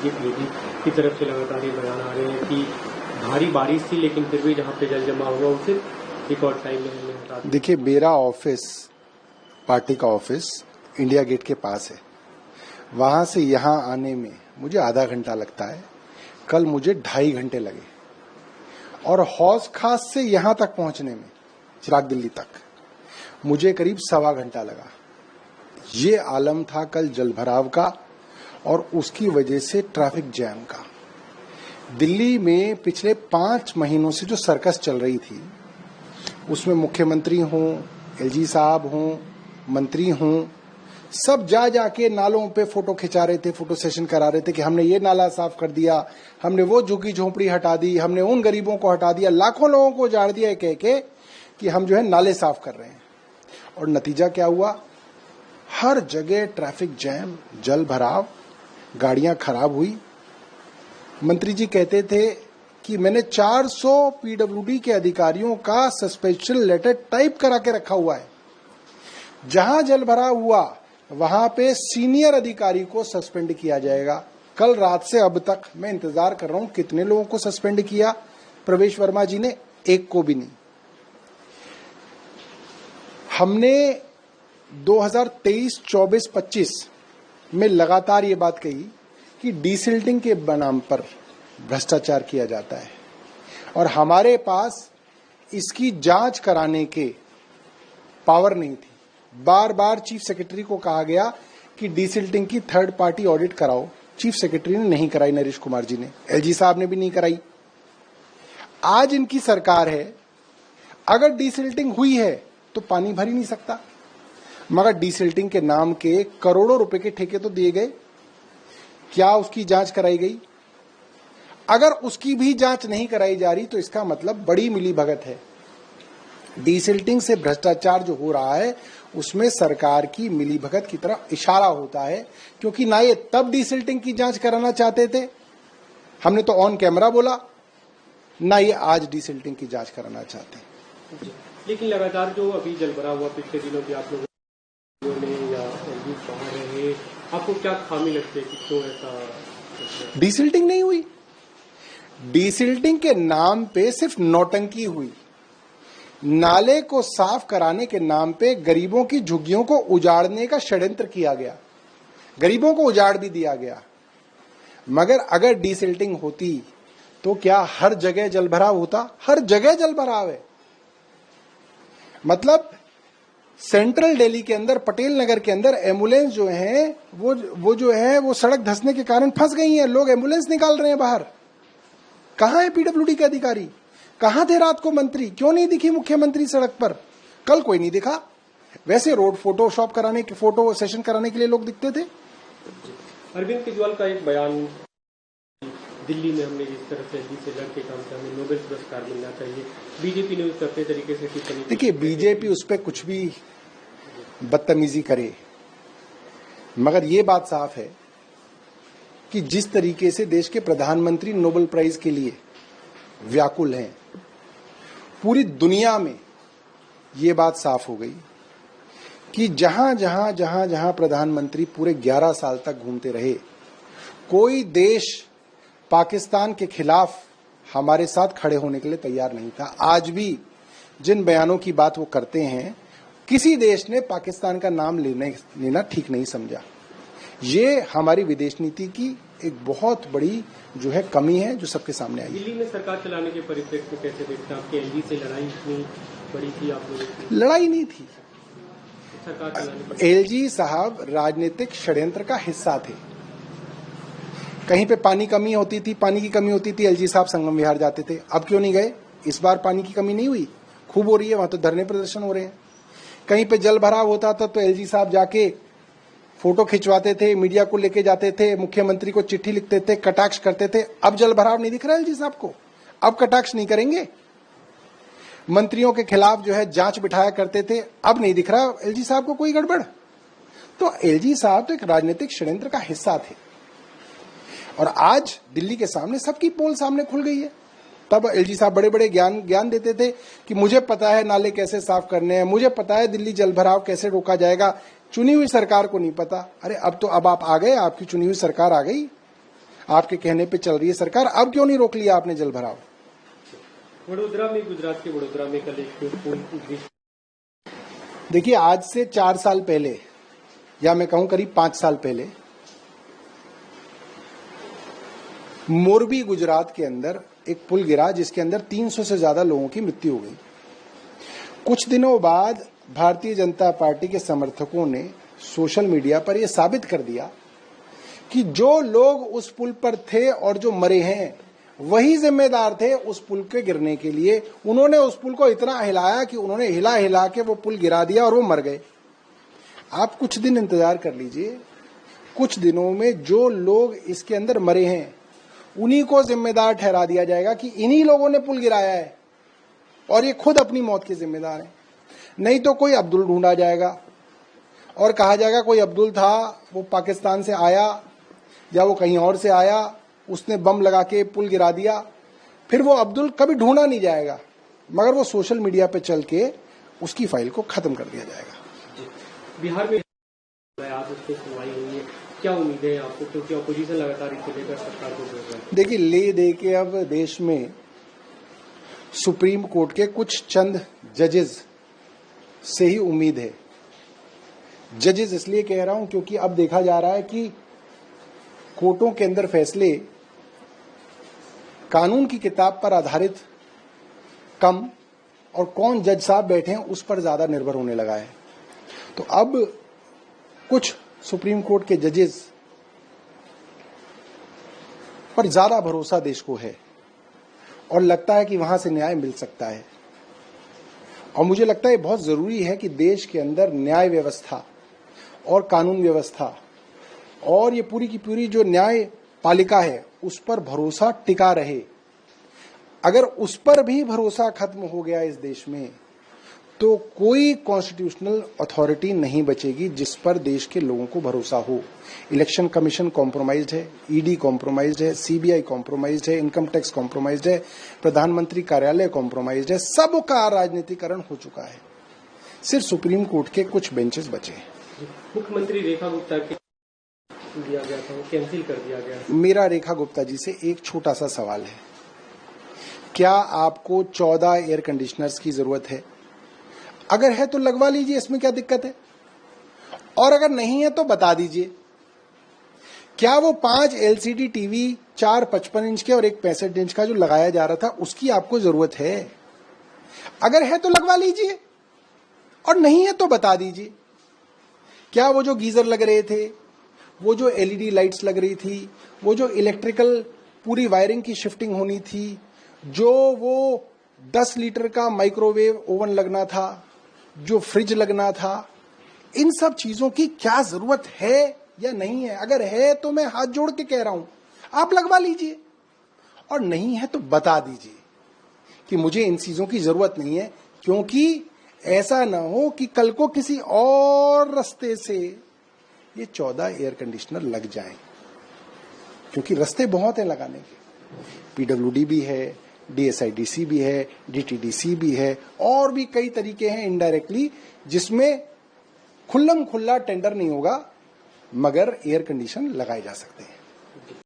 BJP की तरफ से लगातार ये बयान आ रहे हैं कि भारी बारिश थी लेकिन फिर भी जहाँ पे जल जमा हुआ उसे रिकॉर्ड टाइम में हमने हटा दिया। देखिए, मेरा ऑफिस, पार्टी का ऑफिस इंडिया गेट के पास है। वहां से यहाँ आने में मुझे आधा घंटा लगता है। कल मुझे 2.5 घंटे लगे और हौज खास से यहाँ तक पहुंचने में, चिराग दिल्ली तक, मुझे करीब 1.25 घंटा लगा। ये आलम था कल जलभराव का और उसकी वजह से ट्रैफिक जैम का। दिल्ली में पिछले 5 महीनों से जो सर्कस चल रही थी, उसमें मुख्यमंत्री हों, एलजी साहब हों, मंत्री हों, सब जा जाके नालों पे फोटो खिंचा रहे थे, फोटो सेशन करा रहे थे कि हमने ये नाला साफ कर दिया, हमने वो झुग्गी झोंपड़ी हटा दी, हमने उन गरीबों को हटा दिया, लाखों लोगों को उजाड़ दिया कह के कि हम जो है नाले साफ कर रहे हैं। और नतीजा क्या हुआ? हर जगह ट्रैफिक जैम, जल भराव, गाड़ियां खराब हुई। मंत्री जी कहते थे कि मैंने 400 पीडब्ल्यूडी के अधिकारियों का सस्पेंशन लेटर टाइप करा के रखा हुआ है। जहां जल भराव हुआ वहां पे सीनियर अधिकारी को सस्पेंड किया जाएगा। कल रात से अब तक मैं इंतजार कर रहा हूं कितने लोगों को सस्पेंड किया। प्रवेश वर्मा जी ने एक को भी नहीं। हमने 2023, 24, 25 में लगातार ये बात कही कि डीसिल्टिंग के नाम पर भ्रष्टाचार किया जाता है और हमारे पास इसकी जांच कराने के पावर नहीं थी। बार बार चीफ सेक्रेटरी को कहा गया कि डीसिल्टिंग की थर्ड पार्टी ऑडिट कराओ। चीफ सेक्रेटरी ने नहीं कराई, नरेश कुमार जी ने, एलजी साहब ने भी नहीं कराई। आज इनकी सरकार है, अगर डीसिल्टिंग हुई है तो पानी भर ही नहीं सकता, मगर डीसिल्टिंग के नाम के करोड़ों रुपए के ठेके तो दिए गए। क्या उसकी जांच कराई गई? अगर उसकी भी जांच नहीं कराई जा रही तो इसका मतलब बड़ी मिलीभगत है। डीसिल्टिंग से भ्रष्टाचार जो हो रहा है उसमें सरकार की मिलीभगत की तरफ इशारा होता है, क्योंकि ना ये तब डीसिल्टिंग की जांच कराना चाहते थे, हमने तो ऑन कैमरा बोला, ना ये आज डीसिल्टिंग की जांच कराना चाहते हैं। लेकिन लगातार जो अभी जलभराव हुआ पिछले दिनों भी आप लोगों ने या बाहर रहे, आपको क्या खामी लगती है कि क्यों ऐसा? डीसिल्टिंग नहीं हुई। डीसिल्टिंग के नाम पे सिर्फ नौटंकी हुई। नाले को साफ कराने के नाम पे गरीबों की झुग्गियों को उजाड़ने का षड्यंत्र किया गया, गरीबों को उजाड़ भी दिया गया। मगर अगर डीसिल्टिंग होती तो क्या हर जगह जलभराव होता? हर जगह जलभराव है। मतलब सेंट्रल दिल्ली के अंदर, पटेल नगर के अंदर एम्बुलेंस जो है वो सड़क धंसने के कारण फंस गई है। लोग एम्बुलेंस निकाल रहे हैं बाहर। कहां है पीडब्ल्यूडी के अधिकारी? कहां थे रात को मंत्री? क्यों नहीं दिखी मुख्यमंत्री सड़क पर? कल कोई नहीं दिखा। वैसे रोड फोटोशॉप कराने के, फोटो सेशन कराने के लिए लोग दिखते थे। अरविंद केजरीवाल का एक बयान, दिल्ली में हमने जिस तरह से लड़ के काम किया, हमें नोबेल पुरस्कार मिलना चाहिए। बीजेपी ने उसको अपने तरीके से टिप्पणी। देखिए, बीजेपी उस पर कुछ भी बदतमीजी करे, मगर ये बात साफ है कि जिस तरीके से देश के प्रधानमंत्री नोबेल प्राइज के लिए व्याकुल हैं, पूरी दुनिया में ये बात साफ हो गई कि जहां जहां प्रधानमंत्री पूरे 11 साल तक घूमते रहे, कोई देश पाकिस्तान के खिलाफ हमारे साथ खड़े होने के लिए तैयार नहीं था। आज भी जिन बयानों की बात वो करते हैं, किसी देश ने पाकिस्तान का नाम लेना ठीक नहीं समझा। ये हमारी विदेश नीति की एक बहुत बड़ी जो है कमी है, जो सबके सामने आई है। दिल्ली में सरकार चलाने के परिप्रेक्ष्य में कैसे देखते हैं? आपके एलजी से लड़ाई इतनी बड़ी थी, आप लोगों की लड़ाई नहीं थी। सरकार चलाने पर एलजी साहब राजनीतिक षड्यंत्र का हिस्सा थे। कहीं पे पानी की कमी होती थी, एलजी साहब संगम विहार जाते थे। अब क्यों नहीं गए? इस बार पानी की कमी नहीं हुई, खूब हो रही है, वहां तो धरने प्रदर्शन हो रहे हैं। कहीं पे जल भराव होता था तो एलजी साहब जाके फोटो खिंचवाते थे, मीडिया को लेके जाते थे, मुख्यमंत्री को चिट्ठी लिखते थे, कटाक्ष करते थे। अब जल भराव नहीं दिख रहा एलजी साहब को, अब कटाक्ष नहीं करेंगे। मंत्रियों के खिलाफ जो है जांच बिठाया करते थे, अब नहीं दिख रहा एलजी साहब को कोई गड़बड़। तो एलजी साहब तो एक राजनीतिक षड्यंत्र का हिस्सा थे और आज दिल्ली के सामने सबकी पोल सामने खुल गई है। तब एलजी साहब बड़े बड़े ज्ञान देते थे कि मुझे पता है नाले कैसे साफ करने हैं, मुझे पता है दिल्ली जलभराव कैसे रोका जाएगा। चुनी हुई सरकार को नहीं पता। अरे अब आप आ गए, आपकी चुनी हुई सरकार आ गई। आपके कहने पे चल रही है सरकार। अब क्यों नहीं रोक लिया आपने जल भराव? वडोदरा में, गुजरात के वडोदरा में कल एक पुल, देखिए, आज से 4 साल पहले, या मैं कहूं करीब 5 साल पहले, मोरबी गुजरात के अंदर एक पुल गिरा जिसके अंदर 300 से ज्यादा लोगों की मृत्यु हो गई। कुछ दिनों बाद भारतीय जनता पार्टी के समर्थकों ने सोशल मीडिया पर यह साबित कर दिया कि जो लोग उस पुल पर थे और जो मरे हैं वही जिम्मेदार थे उस पुल के गिरने के लिए। उन्होंने उस पुल को इतना हिलाया कि उन्होंने हिला हिला के वो पुल गिरा दिया और वो मर गए। आप कुछ दिन इंतजार कर लीजिए, कुछ दिनों में जो लोग इसके अंदर मरे हैं उन्हीं को जिम्मेदार ठहरा दिया जाएगा कि इन्हीं लोगों ने पुल गिराया है और ये खुद अपनी मौत के जिम्मेदार हैं। नहीं तो कोई अब्दुल ढूंढा जाएगा और कहा जाएगा कोई अब्दुल था, वो पाकिस्तान से आया या वो कहीं और से आया, उसने बम लगा के पुल गिरा दिया। फिर वो अब्दुल कभी ढूंढा नहीं जाएगा, मगर वो सोशल मीडिया पे चल के उसकी फाइल को खत्म कर दिया जाएगा। बिहार में आज उस पर सुनवाई हुई है, क्या उम्मीदें हैं आपको, क्योंकि ऑपोजिशन लगातार इसे लेकर सरकार को जोड़ रहा है? देखिए, ले दे के अब देश में सुप्रीम कोर्ट के कुछ चंद जजेस से ही उम्मीद है। जजेस इसलिए कह रहा हूं क्योंकि अब देखा जा रहा है कि कोर्टों के अंदर फैसले कानून की किताब पर आधारित कम और कौन जज साहब बैठे हैं उस पर ज्यादा निर्भर होने लगा है। तो अब कुछ सुप्रीम कोर्ट के जजेस पर ज्यादा भरोसा देश को है और लगता है कि वहां से न्याय मिल सकता है। और मुझे लगता है बहुत जरूरी है कि देश के अंदर न्याय व्यवस्था और कानून व्यवस्था और ये पूरी की पूरी जो न्याय पालिका है उस पर भरोसा टिका रहे। अगर उस पर भी भरोसा खत्म हो गया इस देश में तो कोई कॉन्स्टिट्यूशनल अथॉरिटी नहीं बचेगी जिस पर देश के लोगों को भरोसा हो। इलेक्शन कमीशन कॉम्प्रोमाइज्ड है, ईडी कॉम्प्रोमाइज्ड है, सीबीआई कॉम्प्रोमाइज्ड है, इनकम टैक्स कॉम्प्रोमाइज्ड है, प्रधानमंत्री कार्यालय कॉम्प्रोमाइज्ड है, सबका राजनीतिकरण हो चुका है। सिर्फ सुप्रीम कोर्ट के कुछ बेंचेस बचे हैं। मुख्यमंत्री रेखा गुप्ता के दिया गया था, वो कैंसिल कर दिया गया। मेरा रेखा गुप्ता जी से एक छोटा सा सवाल है, क्या आपको 14 एयर कंडीशनर्स की जरूरत है? अगर है तो लगवा लीजिए, इसमें क्या दिक्कत है? और अगर नहीं है तो बता दीजिए। क्या वो 5 LCD टीवी, 4 55 इंच के और 1 65 इंच का जो लगाया जा रहा था उसकी आपको जरूरत है? अगर है तो लगवा लीजिए और नहीं है तो बता दीजिए। क्या वो जो गीजर लग रहे थे, वो जो LED लाइट्स लग रही थी, वो जो इलेक्ट्रिकल पूरी वायरिंग की शिफ्टिंग होनी थी, जो वो 10 लीटर का माइक्रोवेव ओवन लगना था, जो फ्रिज लगना था, इन सब चीजों की क्या जरूरत है या नहीं है? अगर है तो मैं हाथ जोड़ के कह रहा हूं आप लगवा लीजिए और नहीं है तो बता दीजिए कि मुझे इन चीजों की जरूरत नहीं है, क्योंकि ऐसा ना हो कि कल को किसी और रास्ते से ये 14 एयर कंडीशनर लग जाएं, क्योंकि रास्ते बहुत हैं लगाने के। PWD भी है, DSIDC भी है, DTDC भी है और भी कई तरीके हैं इनडायरेक्टली जिसमें खुल्लम खुल्ला टेंडर नहीं होगा मगर एयर कंडीशन लगाए जा सकते हैं।